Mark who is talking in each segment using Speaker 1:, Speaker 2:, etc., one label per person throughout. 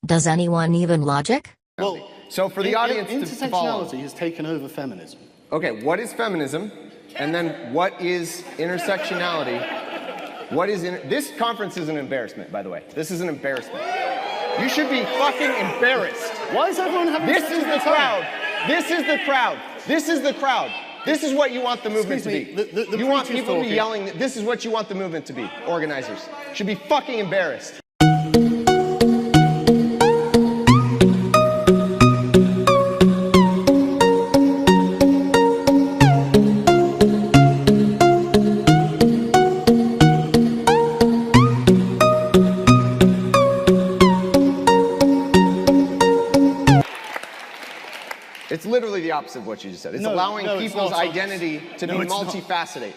Speaker 1: Does anyone even logic?
Speaker 2: Well,
Speaker 3: so for the audience to follow.
Speaker 2: Intersectionality has taken over feminism.
Speaker 3: Okay, what is feminism? And then what is intersectionality? This conference is an embarrassment, by the way. This is an embarrassment. You should be fucking embarrassed.
Speaker 2: Why is everyone having
Speaker 3: This is the crowd. This is the crowd. This is the crowd. This is what you want the movement to be. You want people to be yelling. This is what you want the movement to be. Organizers should be fucking embarrassed. It's literally the opposite of what you just said. It's allowing people's identity to be multifaceted.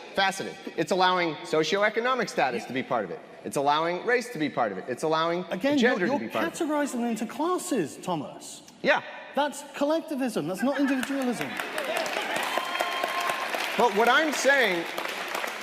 Speaker 3: It's allowing socioeconomic status to be part of it. It's allowing race to be part of it. It's allowing gender to be part of it.
Speaker 2: You're categorizing them into classes, Thomas.
Speaker 3: Yeah.
Speaker 2: That's collectivism. That's not individualism.
Speaker 3: But what I'm saying,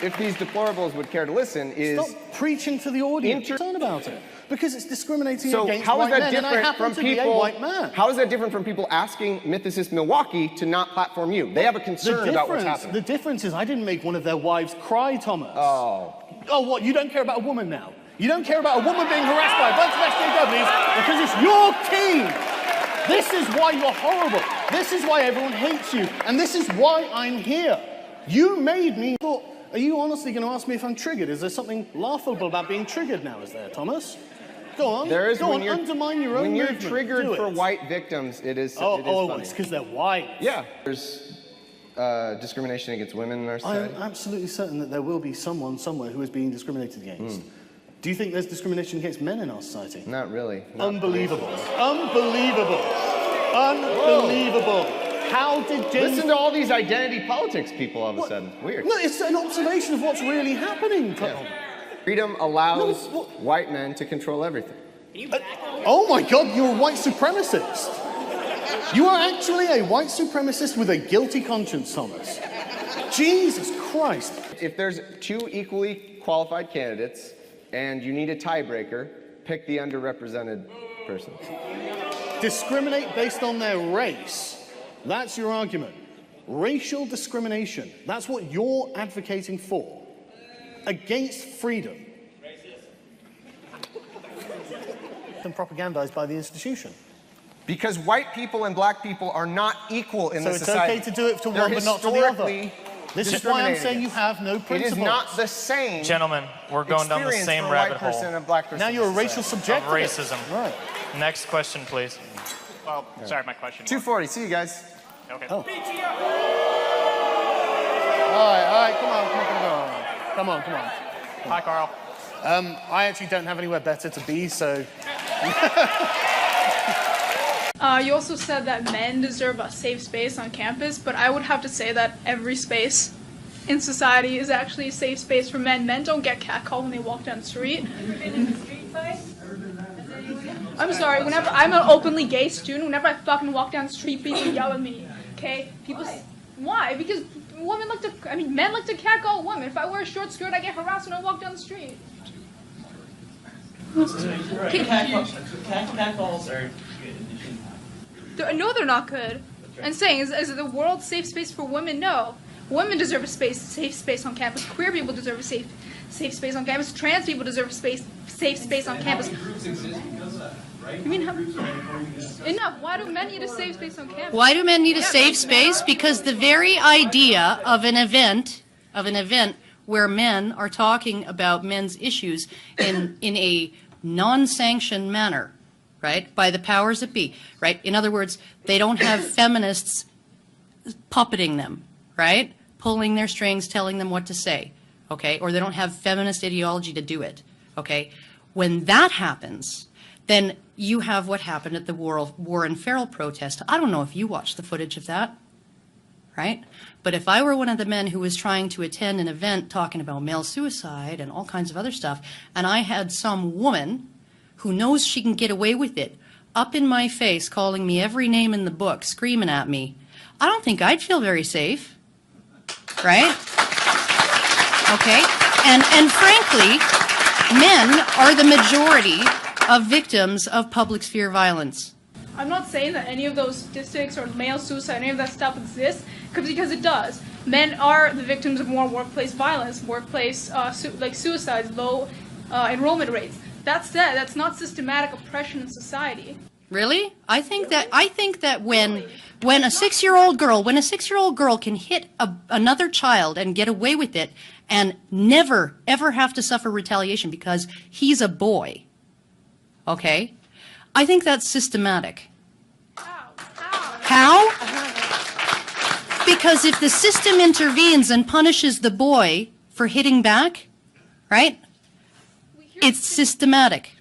Speaker 3: if these deplorables would care to listen, is...
Speaker 2: Stop preaching to the audience. Concerned about it. Because it's discriminating against
Speaker 3: how is
Speaker 2: white
Speaker 3: that
Speaker 2: men, and I
Speaker 3: different
Speaker 2: happen
Speaker 3: from
Speaker 2: to be a
Speaker 3: people?
Speaker 2: white man.
Speaker 3: How is that different from people asking Mythicist Milwaukee to not platform you? They have a concern about what's happening.
Speaker 2: The difference is I didn't make one of their wives cry, Thomas.
Speaker 3: Oh.
Speaker 2: Oh, what? You don't care about a woman now? You don't care about a woman being harassed by a bunch of SJWs because it's your team. This is why you're horrible. This is why everyone hates you. And this is why I'm here. You made me. Are you honestly going to ask me if I'm triggered? Is there something laughable about being triggered now, is there, Thomas? Go on.
Speaker 3: There is.
Speaker 2: Go on, undermine your own movement.
Speaker 3: When you're triggered for white victims, it is funny.
Speaker 2: It's because they're white.
Speaker 3: Yeah. There's discrimination against women in our society.
Speaker 2: I'm absolutely certain that there will be someone somewhere who is being discriminated against. Do you think there's discrimination against men in our society?
Speaker 3: Not really.
Speaker 2: Unbelievable. Unbelievable. Unbelievable. How did James...
Speaker 3: Listen to all these identity politics people all of a sudden. Weird.
Speaker 2: No, it's an observation of what's really happening, Tom.
Speaker 3: Yeah. Freedom allows white men to control everything.
Speaker 2: Oh my God, you're a white supremacist. You are actually a white supremacist with a guilty conscience, Thomas. Jesus Christ.
Speaker 3: If there's two equally qualified candidates and you need a tiebreaker, pick the underrepresented person.
Speaker 2: Discriminate based on their race. That's your argument. Racial discrimination. That's what you're advocating for. Against freedom. And propagandized by the institution.
Speaker 3: Because white people and black people are not equal in this society.
Speaker 2: So it's okay to do it to one but not to the other. This is why I'm saying you have no principles.
Speaker 3: It is not the same.
Speaker 4: Gentlemen, we're going down the same rabbit hole.
Speaker 2: Now you're a racial subjective.
Speaker 4: Of racism.
Speaker 2: Right.
Speaker 4: Next question, please.
Speaker 5: Well, sorry, my question.
Speaker 3: 240. See you guys.
Speaker 5: Okay.
Speaker 2: Oh. All right, come on.
Speaker 5: Hi, Carl.
Speaker 2: I actually don't have anywhere better to be, so...
Speaker 6: You also said that men deserve a safe space on campus, but I would have to say that every space in society is actually a safe space for men. Men don't get catcalled when they walk down the street. I'm sorry, whenever I'm an openly gay student, whenever I fucking walk down the street, people yell at me, okay? Why? Because men like to catcall women. If I wear a short skirt, I get harassed when I walk down the street.
Speaker 7: Catcalls are good.
Speaker 6: No, they're not good. I'm saying, is the world safe space for women? No. Women deserve a safe space on campus. Queer people deserve a safe space on campus. Trans people deserve a safe space on campus. You mean enough? Why do men need a safe space on campus?
Speaker 8: Why do men need a safe space? Because the very idea of an event where men are talking about men's issues in a non-sanctioned manner, right, by the powers that be, right? In other words, they don't have feminists puppeting them, right, pulling their strings, telling them what to say, okay, or they don't have feminist ideology to do it, okay? When that happens, then you have what happened at the Warren Farrell protest. I don't know if you watched the footage of that, right? But if I were one of the men who was trying to attend an event talking about male suicide and all kinds of other stuff, and I had some woman who knows she can get away with it up in my face calling me every name in the book, screaming at me, I don't think I'd feel very safe, right? Okay? And frankly, men are the majority of victims of public sphere violence.
Speaker 6: I'm not saying that any of those statistics or male suicide, any of that stuff exists, because it does. Men are the victims of more workplace violence, workplace like suicides, low enrollment rates. That said, that's not systematic oppression in society.
Speaker 8: Really? I think that when a 6-year-old girl can hit another child and get away with it and never ever have to suffer retaliation because he's a boy, okay? I think that's systematic. How? Because if the system intervenes and punishes the boy for hitting back, right? It's systematic.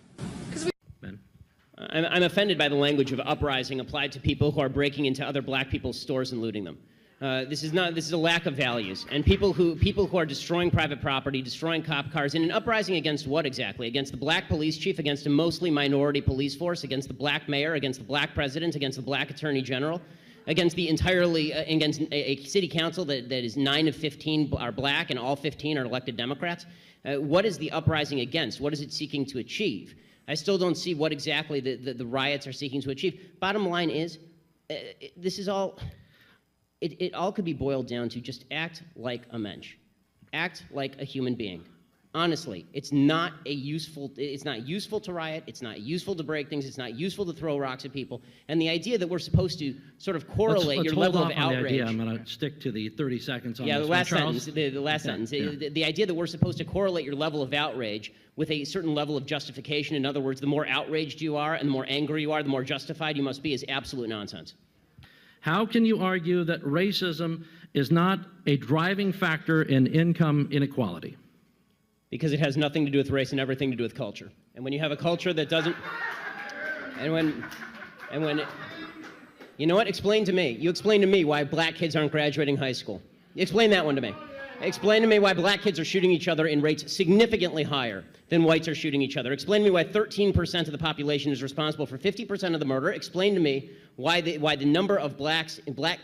Speaker 9: I'm offended by the language of uprising applied to people who are breaking into other black people's stores and looting them. This is a lack of values. And people who are destroying private property, destroying cop cars, in an uprising against what exactly? Against the black police chief, against a mostly minority police force, against the black mayor, against the black president, against the black attorney general, against against a city council that is 9 of 15 are black and all 15 are elected Democrats. What is the uprising against? What is it seeking to achieve? I still don't see what exactly the riots are seeking to achieve. Bottom line is, this is all, it all could be boiled down to just act like a mensch. Act like a human being. Honestly, it's not useful to riot, it's not useful to break things, it's not useful to throw rocks at people. And the idea that we're supposed to sort of correlate your level of outrage.
Speaker 10: The idea. I'm going to stick to the 30 seconds on
Speaker 9: this.
Speaker 10: Yeah,
Speaker 9: the last sentence. The last sentence. Yeah. The idea that we're supposed to correlate your level of outrage with a certain level of justification. In other words, the more outraged you are and the more angry you are, the more justified you must be, is absolute nonsense.
Speaker 10: How can you argue that racism is not a driving factor in income inequality?
Speaker 9: Because it has nothing to do with race and everything to do with culture. And when you have a culture that doesn't, you know what? Explain to me. You explain to me why black kids aren't graduating high school. Explain that one to me. Explain to me why black kids are shooting each other in rates significantly higher than whites are shooting each other. Explain to me why 13% of the population is responsible for 50% of the murder. Explain to me why the number of black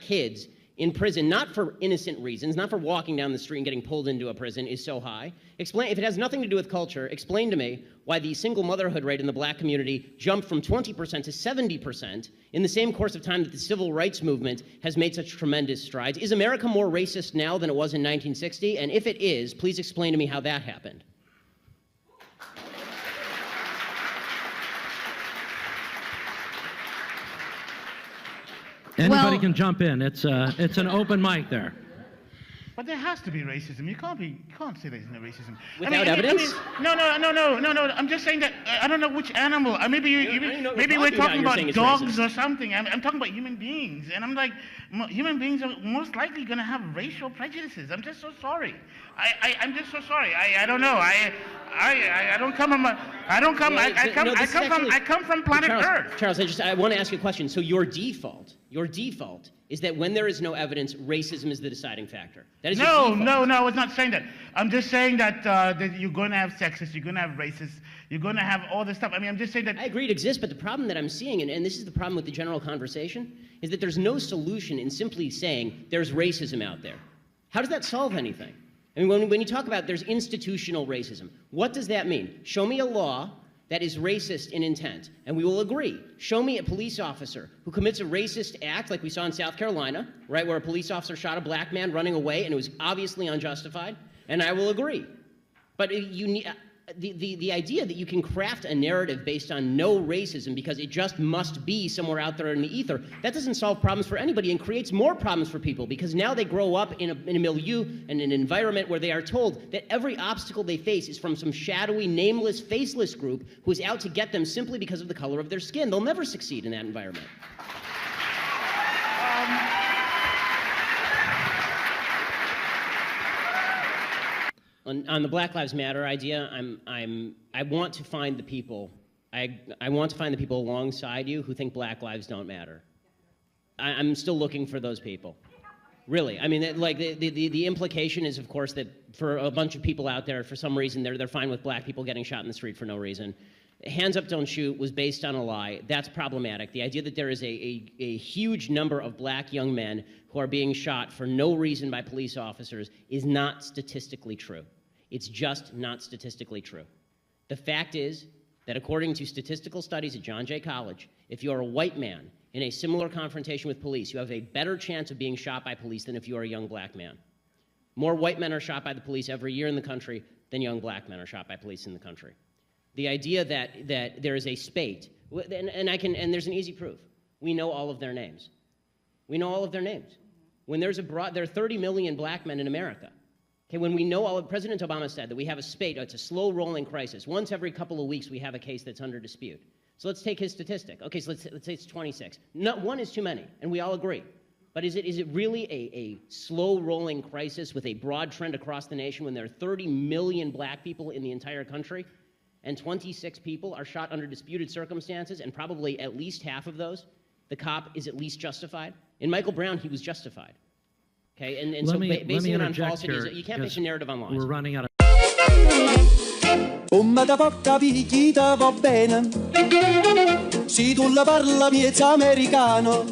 Speaker 9: kids in prison, not for innocent reasons, not for walking down the street and getting pulled into a prison, is so high. Explain, if it has nothing to do with culture, explain to me why the single motherhood rate in the black community jumped from 20% to 70% in the same course of time that the civil rights movement has made such tremendous strides. Is America more racist now than it was in 1960? And if it is, please explain to me how that happened.
Speaker 10: Anybody can jump in. It's an open mic there.
Speaker 11: But there has to be racism. You can't say there's no racism.
Speaker 9: Without evidence?
Speaker 11: No. I'm just saying that I don't know which animal. Maybe we're talking about dogs or something. I'm talking about human beings, and I'm like, human beings are most likely going to have racial prejudices. I'm just so sorry. I'm just so sorry. I don't know. I come from planet Earth.
Speaker 9: Charles, I want to ask you a question. So your default is that when there is no evidence, racism is the deciding factor. That is
Speaker 11: No, I was not saying that. I'm just saying that you're going to have sexists, you're going to have racists, you're going to have all this stuff. I mean, I'm just saying that.
Speaker 9: I agree it exists, but the problem that I'm seeing, and this is the problem with the general conversation, is that there's no solution in simply saying there's racism out there. How does that solve anything? I mean, when you talk about there's institutional racism, what does that mean? Show me a law that is racist in intent, and we will agree. Show me a police officer who commits a racist act like we saw in South Carolina, right, where a police officer shot a black man running away and it was obviously unjustified, and I will agree. But you need, the idea that you can craft a narrative based on no racism because it just must be somewhere out there in the ether, that doesn't solve problems for anybody and creates more problems for people because now they grow up in a milieu and an environment where they are told that every obstacle they face is from some shadowy, nameless, faceless group who is out to get them simply because of the color of their skin. They'll never succeed in that environment. On the Black Lives Matter idea, I want to find the people. I want to find the people alongside you who think Black lives don't matter. I'm still looking for those people. Really, I mean, like the implication is, of course, that for a bunch of people out there, for some reason, they're fine with black people getting shot in the street for no reason. Hands up, don't shoot was based on a lie. That's problematic. The idea that there is a huge number of black young men who are being shot for no reason by police officers is not statistically true. It's just not statistically true. The fact is, that according to statistical studies at John Jay College, if you are a white man in a similar confrontation with police, you have a better chance of being shot by police than if you are a young black man. More white men are shot by the police every year in the country than young black men are shot by police in the country. The idea that there is a spate, and there's an easy proof. We know all of their names. We know all of their names. When there are 30 million black men in America. Okay, when we know President Obama said that we have a spate, it's a slow rolling crisis. Once every couple of weeks we have a case that's under dispute. So let's take his statistic. Okay, so let's say it's 26. Not one is too many, and we all agree. But is it really a slow rolling crisis with a broad trend across the nation when there are 30 million black people in the entire country and 26 people are shot under disputed circumstances, and probably at least half of those, the cop is at least justified? In Michael Brown, he was justified. Okay, and so basing it on falsities, you can't base a narrative on lies.
Speaker 10: We're running out of...
Speaker 12: Come da porca picchita va bene, si tu la parla miezza americano,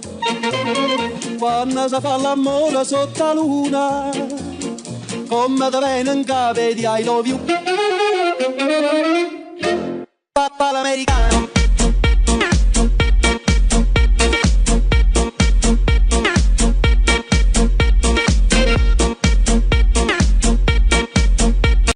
Speaker 12: quando si fa l'amore sotto la luna, come da bene in capo di I love you, papà l'americano.